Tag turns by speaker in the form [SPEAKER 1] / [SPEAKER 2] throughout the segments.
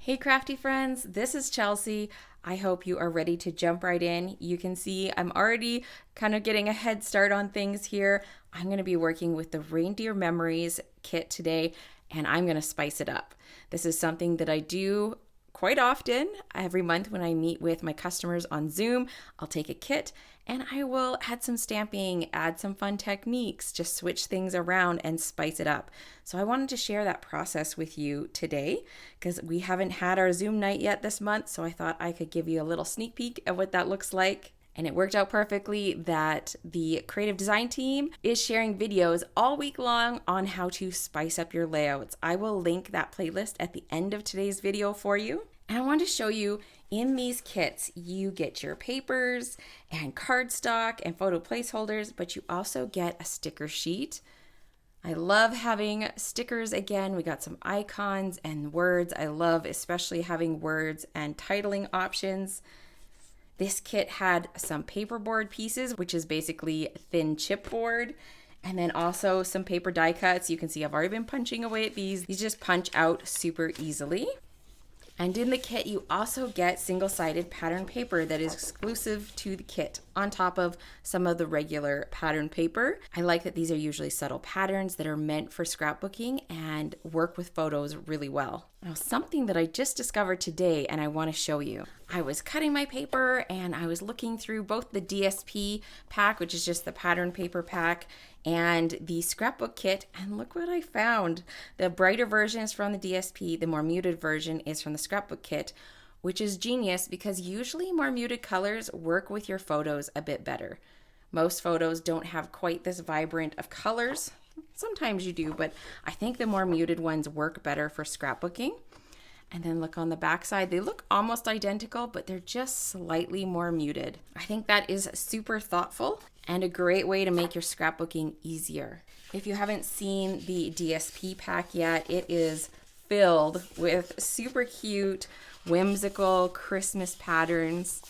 [SPEAKER 1] Hey crafty friends, this is Chelsea. I hope you are ready to jump right in. You can see I'm already kind of getting a head start on things here. I'm going to be working with the Reindeer Memories kit today, and I'm going to spice it up. This is something that I do quite often. Every month when I meet with my customers on Zoom, I'll take a kit and I will add some stamping, add some fun techniques, just switch things around and spice it up. So I wanted to share that process with you today because we haven't had our Zoom night yet this month, so I thought I could give you a little sneak peek of what that looks like. And it worked out perfectly that the creative design team is sharing videos all week long on how to spice up your layouts. I will link that playlist at the end of today's video for you. And I want to show you in these kits, you get your papers and cardstock and photo placeholders, but you also get a sticker sheet. I love having stickers again. We got some icons and words. I love especially having words and titling options. This kit had some paperboard pieces, which is basically thin chipboard, and then also some paper die cuts. You can see I've already been punching away at these. These just punch out super easily. And in the kit, you also get single-sided pattern paper that is exclusive to the kit on top of some of the regular pattern paper. I like that these are usually subtle patterns that are meant for scrapbooking and work with photos really well. Now, something that I just discovered today and I want to show you. I was cutting my paper and I was looking through both the DSP pack, which is just the pattern paper pack, and the scrapbook kit, and look what I found. The brighter version is from the DSP, the more muted version is from the scrapbook kit, which is genius because usually more muted colors work with your photos a bit better. Most photos don't have quite this vibrant of colors. Sometimes you do, but I think the more muted ones work better for scrapbooking. And then look on the back side, they look almost identical, but they're just slightly more muted. I think that is super thoughtful and a great way to make your scrapbooking easier. If you haven't seen the DSP pack yet, it is filled with super cute, whimsical Christmas patterns.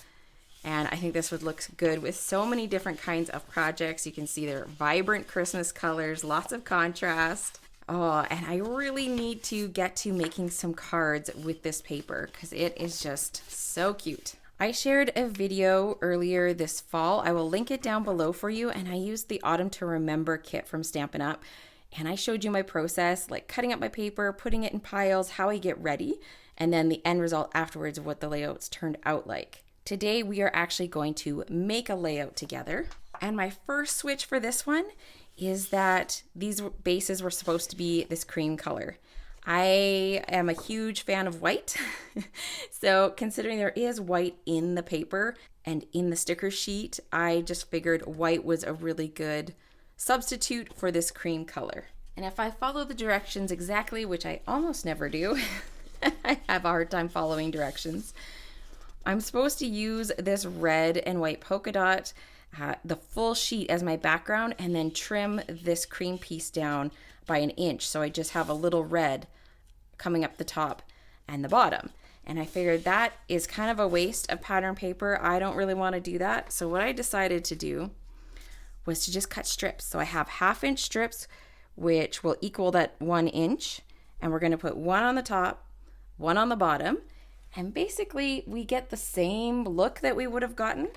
[SPEAKER 1] And I think this would look good with so many different kinds of projects. You can see they're vibrant Christmas colors, lots of contrast. Oh, and I really need to get to making some cards with this paper because it is just so cute. I shared a video earlier this fall. I will link it down below for you, and I used the Autumn to Remember kit from Stampin' Up. And I showed you my process, like cutting up my paper, putting it in piles, how I get ready, and then the end result afterwards of what the layouts turned out like. Today we are actually going to make a layout together. And my first switch for this one is that these bases were supposed to be this cream color. I am a huge fan of white. So considering there is white in the paper and in the sticker sheet, I just figured white was a really good substitute for this cream color. And if I follow the directions exactly, which I almost never do, I have a hard time following directions. I'm supposed to use this red and white polka dot, the full sheet as my background, and then trim this cream piece down by 1 inch. So I just have a little red coming up the top and the bottom. And I figured that is kind of a waste of pattern paper. I don't really want to do that. So what I decided to do was to just cut strips. So I have 1/2 inch strips, which will equal that 1 inch. And we're going to put one on the top, one on the bottom. And basically we get the same look that we would have gotten,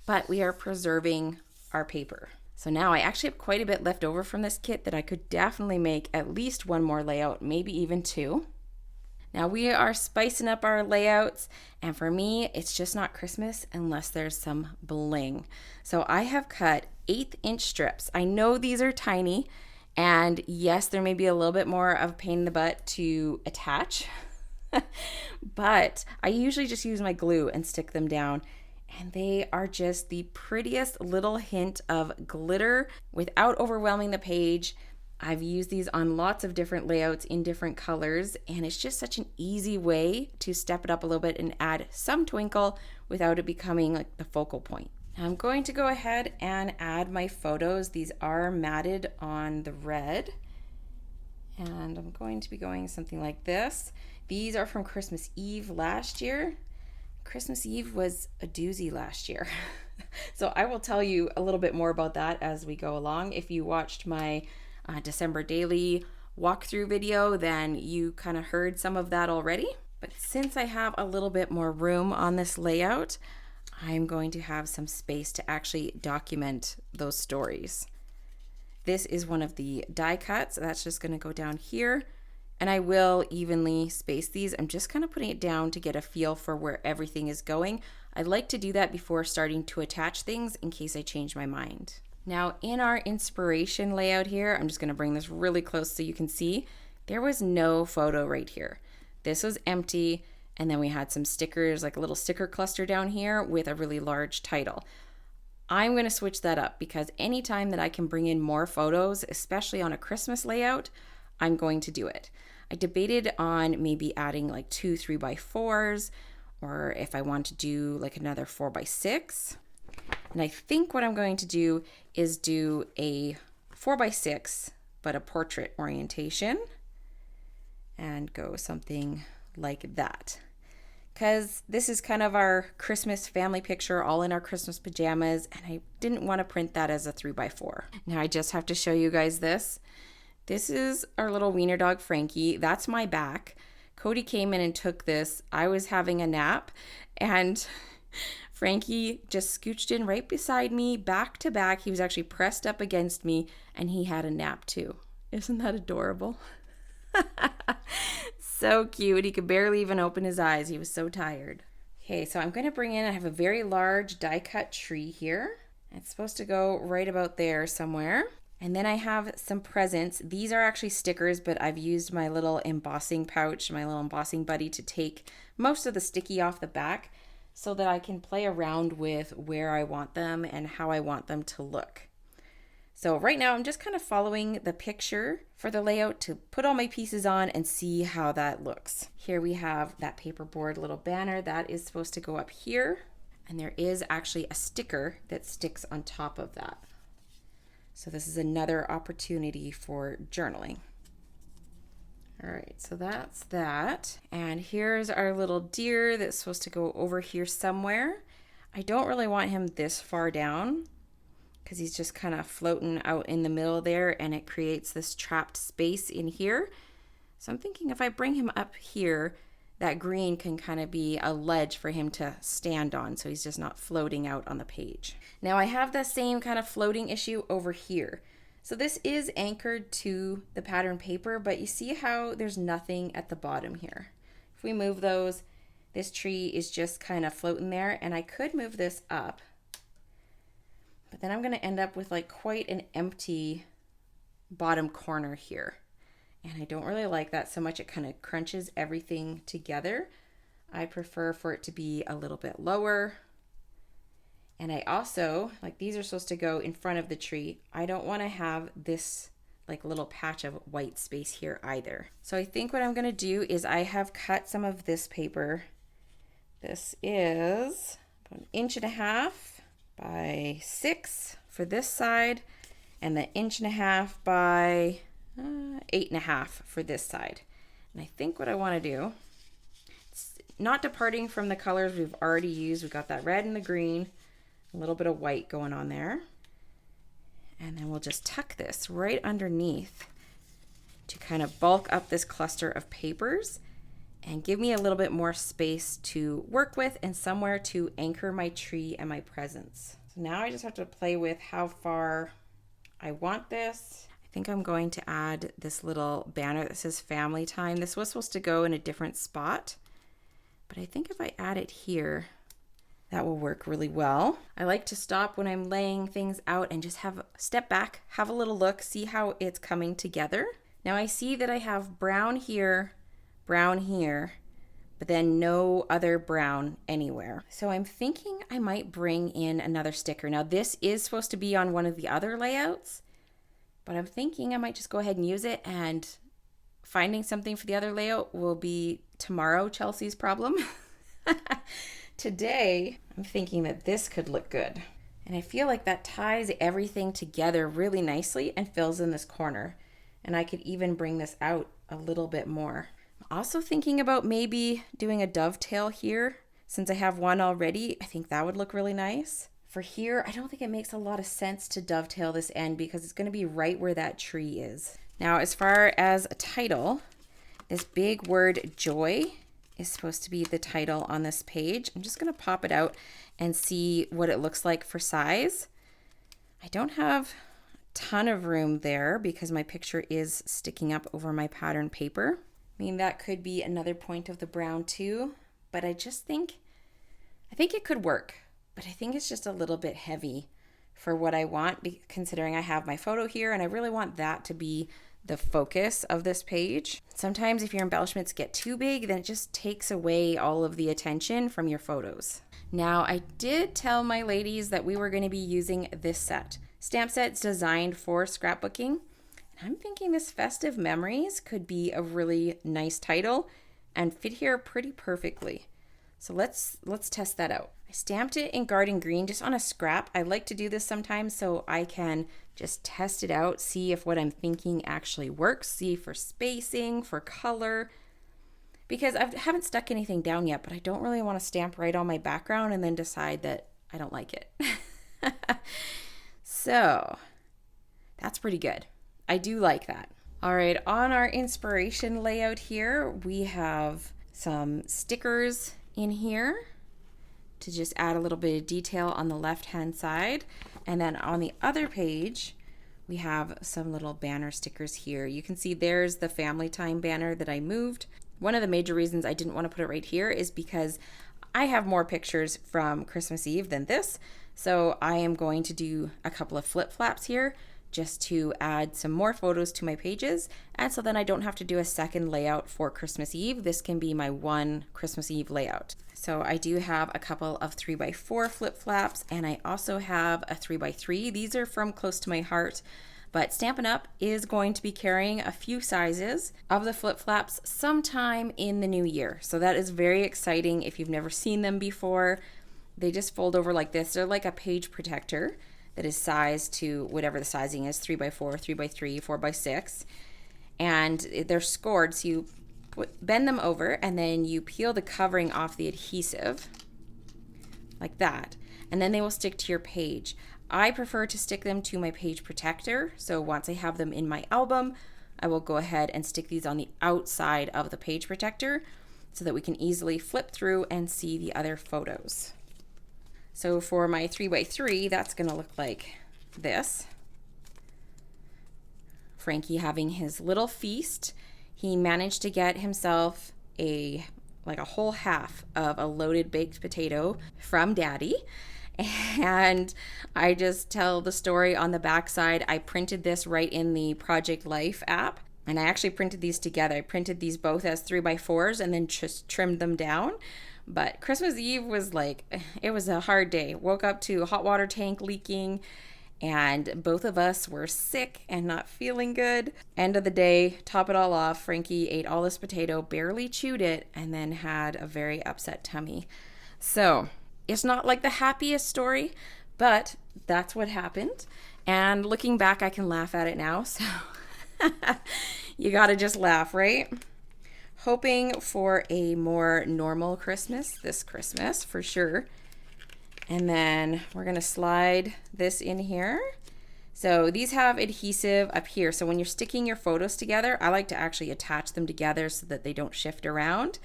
[SPEAKER 1] but we are preserving our paper. So now I actually have quite a bit left over from this kit that I could definitely make at least one more layout, maybe even 2. Now we are spicing up our layouts, and for me, it's just not Christmas unless there's some bling. So I have cut 1/8 inch strips. I know these are tiny, and yes, there may be a little bit more of a pain in the butt to attach, but I usually just use my glue and stick them down. And they are just the prettiest little hint of glitter without overwhelming the page. I've used these on lots of different layouts in different colors, and it's just such an easy way to step it up a little bit and add some twinkle without it becoming like the focal point. Now I'm going to go ahead and add my photos. These are matted on the red, and I'm going to be going something like this. These are from Christmas Eve last year. Christmas Eve was a doozy last year. So I will tell you a little bit more about that as we go along. If you watched my December daily walkthrough video, then you kind of heard some of that already. But since I have a little bit more room on this layout, I'm going to have some space to actually document those stories. This is one of the die cuts. That's just going to go down here, and I will evenly space these. I'm just kind of putting it down to get a feel for where everything is going. I like to do that before starting to attach things in case I change my mind. Now in our inspiration layout here, I'm just going to bring this really close so you can see, there was no photo right here. This was empty, and then we had some stickers, like a little sticker cluster down here with a really large title. I'm going to switch that up because anytime that I can bring in more photos, especially on a Christmas layout, I'm going to do it. I debated on maybe adding like 2 3x4s, or if I want to do like another 4x6. And I think what I'm going to do is do a 4x6, but a portrait orientation, and go something like that. Because this is kind of our Christmas family picture, all in our Christmas pajamas, and I didn't want to print that as a 3x4. Now I just have to show you guys this. This is our little wiener dog, Frankie. That's my back. Cody came in and took this. I was having a nap, and Frankie just scooched in right beside me, back to back. He was actually pressed up against me, and he had a nap too. Isn't that adorable? So cute. He could barely even open his eyes. He was so tired. Okay, so I'm going to bring in, I have a very large die cut tree here. It's supposed to go right about there somewhere. And then I have some presents. These are actually stickers, but I've used my little embossing pouch, my little embossing buddy, to take most of the sticky off the back so that I can play around with where I want them and how I want them to look. So right now I'm just kind of following the picture for the layout to put all my pieces on and see how that looks. Here we have that paperboard little banner that is supposed to go up here. And there is actually a sticker that sticks on top of that. So this is another opportunity for journaling. All right, so that's that. And here's our little deer that's supposed to go over here somewhere. I don't really want him this far down because he's just kind of floating out in the middle there, and it creates this trapped space in here. So I'm thinking if I bring him up here, that green can kind of be a ledge for him to stand on, so he's just not floating out on the page. Now I have the same kind of floating issue over here. So this is anchored to the pattern paper, but you see how there's nothing at the bottom here. If we move those, this tree is just kind of floating there, and I could move this up, but then I'm going to end up with like quite an empty bottom corner here. And I don't really like that so much. It kind of crunches everything together. I prefer for it to be a little bit lower. And I also, like, these are supposed to go in front of the tree. I don't want to have this like little patch of white space here either. So I think what I'm going to do is I have cut some of this paper. This is about 1.5 inches by 6 for this side, and the 1.5 inches by 8.5 for this side. And I think what I want to do, it's not departing from the colors we've already used. We've got that red and the green, a little bit of white going on there. And then we'll just tuck this right underneath to kind of bulk up this cluster of papers and give me a little bit more space to work with and somewhere to anchor my tree and my presents. So now I just have to play with how far I want this. I think I'm going to add this little banner that says family time. This was supposed to go in a different spot, but I think if I add it here, that will work really well. I like to stop when I'm laying things out and just have a step back, have a little look, see how it's coming together. Now I see that I have brown here, but then no other brown anywhere. So I'm thinking I might bring in another sticker. Now this is supposed to be on one of the other layouts, but I'm thinking I might just go ahead and use it, and finding something for the other layout will be tomorrow Chelsea's problem. Today, I'm thinking that this could look good. And I feel like that ties everything together really nicely and fills in this corner. And I could even bring this out a little bit more. I'm also thinking about maybe doing a dovetail here. Since I have one already, I think that would look really nice. For here, I don't think it makes a lot of sense to dovetail this end because it's going to be right where that tree is. Now, as far as a title, this big word joy is supposed to be the title on this page. I'm just going to pop it out and see what it looks like for size. I don't have a ton of room there because my picture is sticking up over my pattern paper. I mean, that could be another point of the brown too, but I think it could work, but I think it's just a little bit heavy for what I want, considering I have my photo here and I really want that to be the focus of this page. Sometimes if your embellishments get too big, then it just takes away all of the attention from your photos. Now, I did tell my ladies that we were going to be using this set. Stamp set's designed for scrapbooking. And I'm thinking this Festive Memories could be a really nice title and fit here pretty perfectly. So let's test that out. I stamped it in Garden Green just on a scrap. I like to do this sometimes so I can just test it out, see if what I'm thinking actually works, see for spacing, for color. Because I haven't stuck anything down yet, but I don't really want to stamp right on my background and then decide that I don't like it. So that's pretty good. I do like that. All right, on our inspiration layout here, we have some stickers in here to just add a little bit of detail on the left-hand side. And then on the other page, we have some little banner stickers here. You can see there's the family time banner that I moved. One of the major reasons I didn't want to put it right here is because I have more pictures from Christmas Eve than this. So I am going to do a couple of flip flaps here just to add some more photos to my pages. And so then I don't have to do a second layout for Christmas Eve. This can be my one Christmas Eve layout. So I do have a couple of 3x4 flip flaps, and I also have a 3x3. These are from Close to My Heart, but Stampin' Up! Is going to be carrying a few sizes of the flip flaps sometime in the new year. So that is very exciting if you've never seen them before. They just fold over like this. They're like a page protector that is sized to whatever the sizing is, 3x4, 3x3, 4x6. And they're scored, so you bend them over and then you peel the covering off the adhesive like that, and then they will stick to your page. I prefer to stick them to my page protector, so once I have them in my album, I will go ahead and stick these on the outside of the page protector so that we can easily flip through and see the other photos. So for my 3x3, that's going to look like this. Frankie having his little feast. He managed to get himself a whole half of a loaded baked potato from Daddy. And I just tell the story on the back side. I printed this right in the Project Life app. And I actually printed these together. I printed these both as 3x4s and then just trimmed them down. But Christmas Eve was it was a hard day. Woke up to a hot water tank leaking, and both of us were sick and not feeling good. End of the day, top it all off, Frankie ate all this potato, barely chewed it, and then had a very upset tummy. So it's not like the happiest story, but that's what happened. And looking back, I can laugh at it now. So you gotta just laugh, right? Hoping for a more normal Christmas this Christmas for sure. And then we're gonna slide this in here. So these have adhesive up here. So when you're sticking your photos together, I like to actually attach them together so that they don't shift around.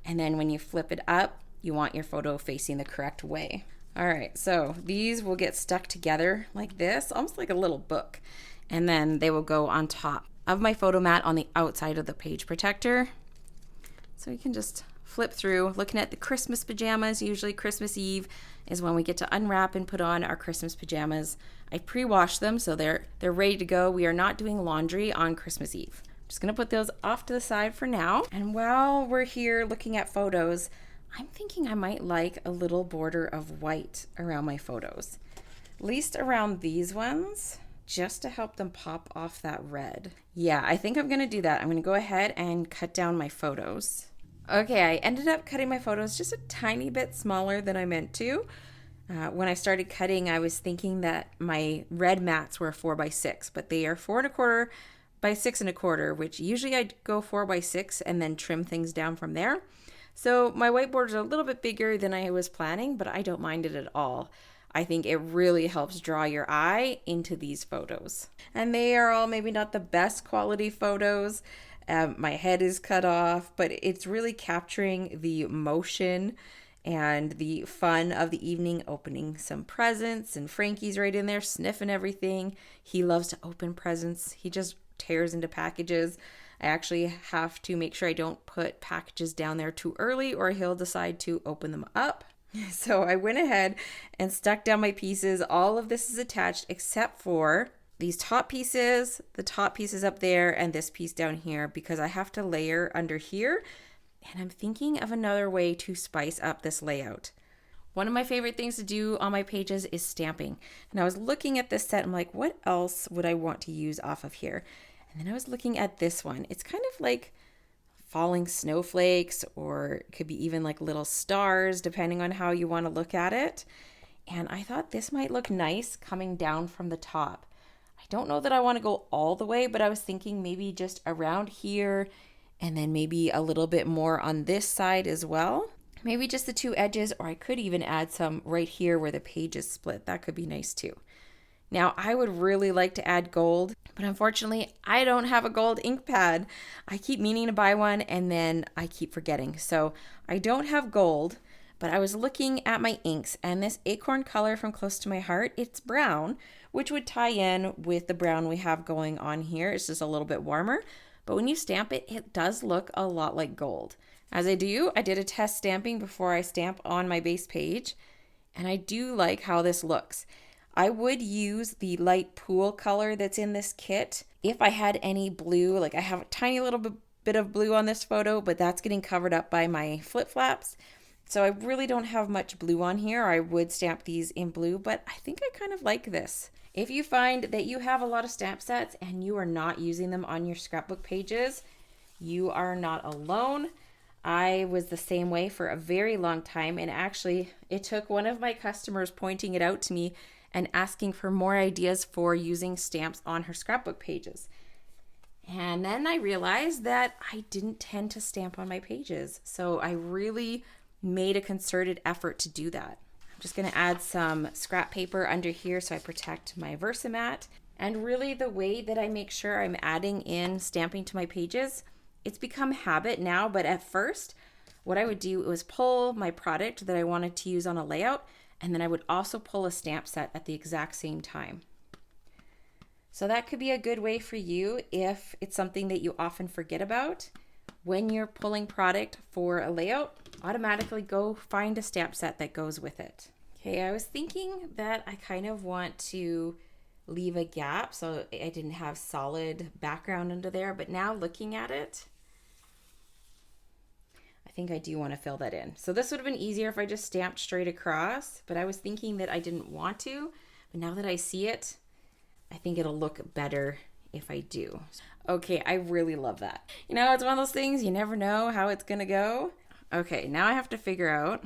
[SPEAKER 1] And then when you flip it up, you want your photo facing the correct way. All right, so these will get stuck together like this, almost like a little book. And then they will go on top of my photo mat on the outside of the page protector. So you can just flip through, looking at the Christmas pajamas. Usually Christmas Eve is when we get to unwrap and put on our Christmas pajamas. I pre-washed them, so they're ready to go. We are not doing laundry on Christmas Eve. I'm just gonna put those off to the side for now. And while we're here looking at photos, I'm thinking I might like a little border of white around my photos. At least around these ones, just to help them pop off that red. Yeah, I think I'm gonna do that. I'm gonna go ahead and cut down my photos. Okay, I ended up cutting my photos just a tiny bit smaller than I meant to. When I started cutting, I was thinking that my red mats were 4x6, but they are 4¼ by 6¼ which usually I'd go 4x6 and then trim things down from there. So my whiteboards are a little bit bigger than I was planning, but I don't mind it at all. I think it really helps draw your eye into these photos. And they are all maybe not the best quality photos. My head is cut off, but it's really capturing the motion and the fun of the evening, opening some presents, and Frankie's right in there sniffing everything. He loves to open presents. He just tears into packages. I actually have to make sure I don't put packages down there too early or he'll decide to open them up. So I went ahead and stuck down my pieces. All of this is attached except for these top pieces, the top pieces up there, and this piece down here, because I have to layer under here. And I'm thinking of another way to spice up this layout. One of my favorite things to do on my pages is stamping. And I was looking at this set, I'm like, what else would I want to use off of here? And then I was looking at this one. It's kind of like falling snowflakes, or it could be even like little stars, depending on how you want to look at it. And I thought this might look nice coming down from the top. I don't know that I want to go all the way, but I was thinking maybe just around here, and then maybe a little bit more on this side as well. Maybe just the two edges, or I could even add some right here where the page is split. That could be nice too. Now, I would really like to add gold, but unfortunately, I don't have a gold ink pad. I keep meaning to buy one, and then I keep forgetting. So I don't have gold, but I was looking at my inks, and this acorn color from Close to My Heart, it's brown, which would tie in with the brown we have going on here. It's just a little bit warmer, but when you stamp it, it does look a lot like gold. As I did a test stamping before I stamp on my base page, and I do like how this looks. I would use the light pool color that's in this kit. If I had any blue, like I have a tiny little bit of blue on this photo, but that's getting covered up by my flip flaps. So I really don't have much blue on here. I would stamp these in blue, but I think I kind of like this. If you find that you have a lot of stamp sets and you are not using them on your scrapbook pages, you are not alone. I was the same way for a very long time, and actually it took one of my customers pointing it out to me and asking for more ideas for using stamps on her scrapbook pages. And then I realized that I didn't tend to stamp on my pages, so I really made a concerted effort to do that. I'm just going to add some scrap paper under here so I protect my Versamat. And really the way that I make sure I'm adding in stamping to my pages, it's become habit now, but at first what I would do was pull my product that I wanted to use on a layout, and then I would also pull a stamp set at the exact same time. So that could be a good way for you if it's something that you often forget about. When you're pulling product for a layout, automatically go find a stamp set that goes with it. Okay, I was thinking that I kind of want to leave a gap so I didn't have solid background under there, but now looking at it, I think I do want to fill that in. So this would have been easier if I just stamped straight across, but I was thinking that I didn't want to, but now that I see it, I think it'll look better if I do. Okay, I really love that. You know, it's one of those things, you never know how it's gonna go. Okay, now I have to figure out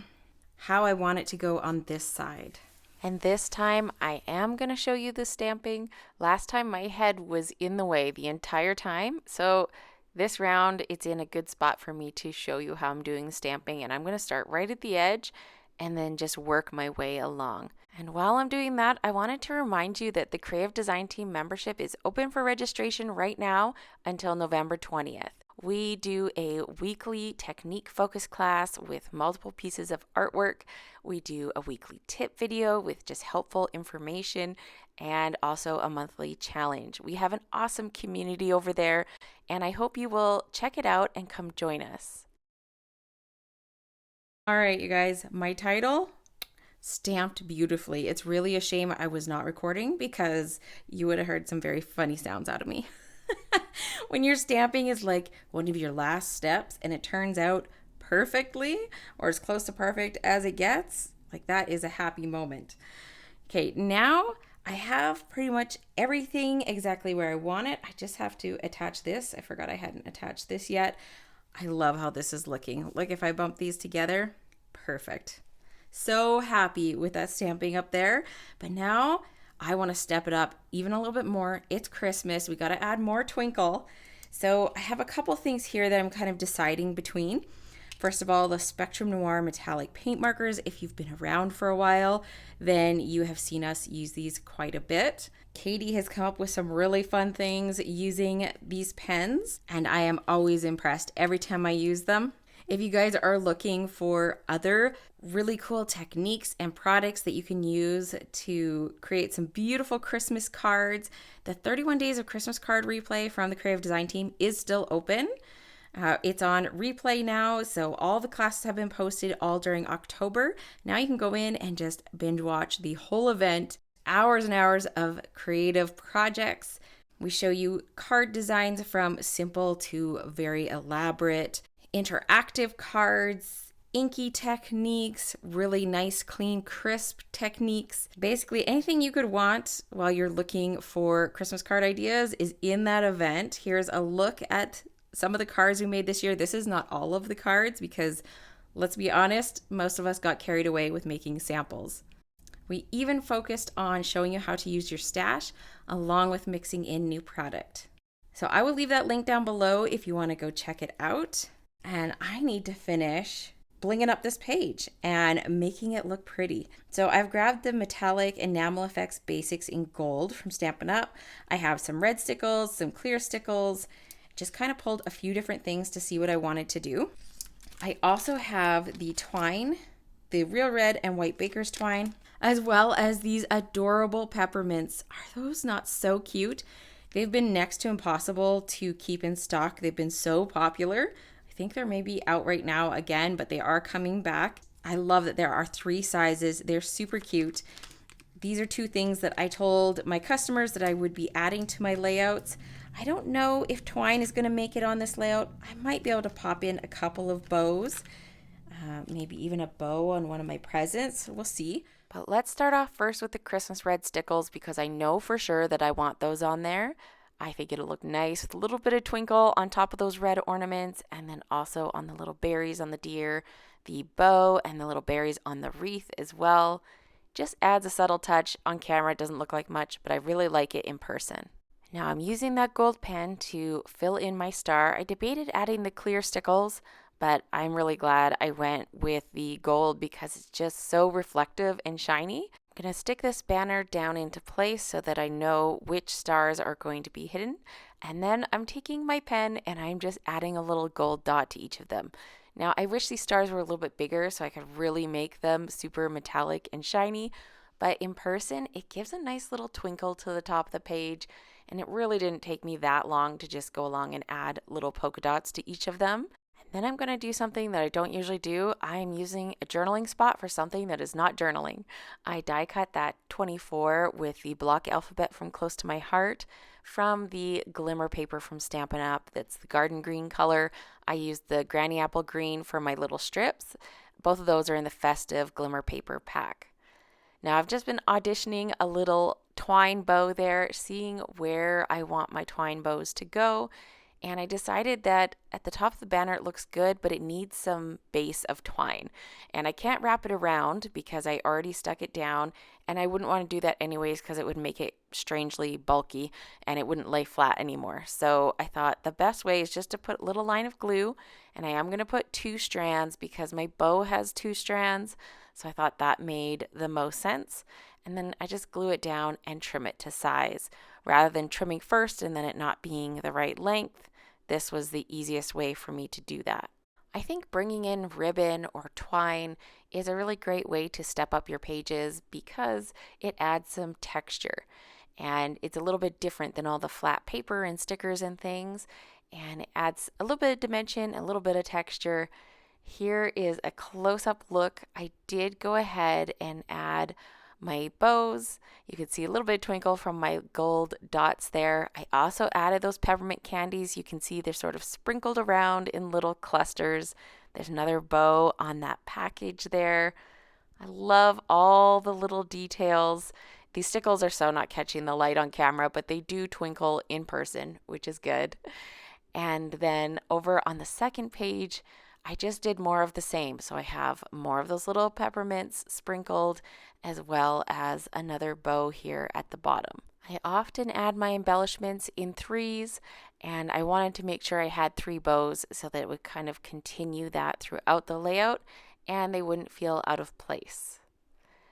[SPEAKER 1] how I want it to go on this side. And this time I am gonna show you the stamping. Last time my head was in the way the entire time, so this round it's in a good spot for me to show you how I'm doing the stamping, and I'm gonna start right at the edge and then just work my way along. And while I'm doing that, I wanted to remind you that the Creative Design Team membership is open for registration right now until November 20th. We do a weekly technique focus class with multiple pieces of artwork. We do a weekly tip video with just helpful information, and also a monthly challenge. We have an awesome community over there, and I hope you will check it out and come join us. All right, you guys, my title, stamped beautifully. It's really a shame I was not recording because you would have heard some very funny sounds out of me. When your stamping is like one of your last steps and it turns out perfectly or as close to perfect as it gets, like that is a happy moment. Okay, now I have pretty much everything exactly where I want it. I just have to attach this. I forgot I hadn't attached this yet. I love how this is looking. Like if I bump these together, perfect. So happy with that stamping up there. But now I want to step it up even a little bit more. It's Christmas. We got to add more twinkle. So I have a couple things here that I'm kind of deciding between. First of all, the Spectrum Noir metallic paint markers. If you've been around for a while, then you have seen us use these quite a bit. Katie has come up with some really fun things using these pens, and I am always impressed every time I use them. If you guys are looking for other really cool techniques and products that you can use to create some beautiful Christmas cards, the 31 Days of Christmas Card replay from the Creative Design team is still open. It's on replay now, so all the classes have been posted all during October. Now you can go in and just binge watch the whole event, hours and hours of creative projects. We show you card designs from simple to very elaborate, interactive cards, inky techniques, really nice, clean, crisp techniques. Basically, anything you could want while you're looking for Christmas card ideas is in that event. Here's a look at some of the cards we made this year. This is not all of the cards because, let's be honest, most of us got carried away with making samples. We even focused on showing you how to use your stash along with mixing in new product. So I will leave that link down below if you want to go check it out. And I need to finish blinging up this page and making it look pretty. So I've grabbed the metallic enamel effects basics in gold from Stampin' Up. I have some red stickles, some clear stickles, just kind of pulled a few different things to see what I wanted to do. I also have the twine, the real red and white baker's twine, as well as these adorable peppermints. Are those not so cute? They've been next to impossible to keep in stock. They've been so popular. I think they're maybe out right now again, but they are coming back. I love that there are 3 sizes. They're super cute. These are 2 things that I told my customers that I would be adding to my layouts. I don't know if twine is going to make it on this layout. I might be able to pop in a couple of bows, maybe even a bow on one of my presents. We'll see. But let's start off first with the Christmas red stickles because I know for sure that I want those on there. I think it'll look nice with a little bit of twinkle on top of those red ornaments, and then also on the little berries on the deer, the bow, and the little berries on the wreath as well. Just adds a subtle touch. On camera it doesn't look like much, but I really like it in person. Now I'm using that gold pen to fill in my star. I debated adding the clear stickles, but I'm really glad I went with the gold because it's just so reflective and shiny. I'm going to stick this banner down into place so that I know which stars are going to be hidden. And then I'm taking my pen and I'm just adding a little gold dot to each of them. Now I wish these stars were a little bit bigger so I could really make them super metallic and shiny. But in person, it gives a nice little twinkle to the top of the page. And it really didn't take me that long to just go along and add little polka dots to each of them. Then I'm going to do something that I don't usually do. I am using a journaling spot for something that is not journaling. I die cut that 24 with the block alphabet from Close to My Heart from the Glimmer paper from Stampin' Up. That's the garden green color. I used the granny apple green for my little strips. Both of those are in the Festive Glimmer paper pack. Now I've just been auditioning a little twine bow there, seeing where I want my twine bows to go. And I decided that at the top of the banner it looks good, but it needs some base of twine. And I can't wrap it around because I already stuck it down, and I wouldn't want to do that anyways because it would make it strangely bulky and it wouldn't lay flat anymore. So I thought the best way is just to put a little line of glue, and I am going to put 2 strands because my bow has 2 strands. So I thought that made the most sense. And then I just glue it down and trim it to size. Rather than trimming first and then it not being the right length, this was the easiest way for me to do that. I think bringing in ribbon or twine is a really great way to step up your pages because it adds some texture. And it's a little bit different than all the flat paper and stickers and things. And it adds a little bit of dimension, a little bit of texture. Here is a close-up look. I did go ahead and add my bows. You can see a little bit of twinkle from my gold dots there. I also added those peppermint candies. You can see they're sort of sprinkled around in little clusters. There's another bow on that package there. I love all the little details. These stickles are so not catching the light on camera, but they do twinkle in person, which is good. And then over on the second page, I just did more of the same. So I have more of those little peppermints sprinkled as well as another bow here at the bottom. I often add my embellishments in 3s, and I wanted to make sure I had 3 bows so that it would kind of continue that throughout the layout and they wouldn't feel out of place.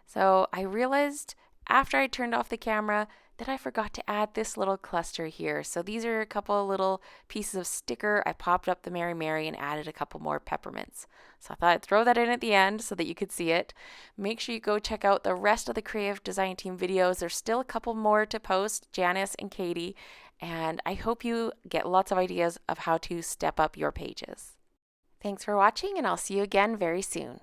[SPEAKER 1] So I realized after I turned off the camera that I forgot to add this little cluster here. So these are a couple little pieces of sticker. I popped up the Mary Mary and added a couple more peppermints. So I thought I'd throw that in at the end so that you could see it. Make sure you go check out the rest of the Creative Design Team videos. There's still a couple more to post, Janice and Katie, and I hope you get lots of ideas of how to step up your pages. Thanks for watching, and I'll see you again very soon.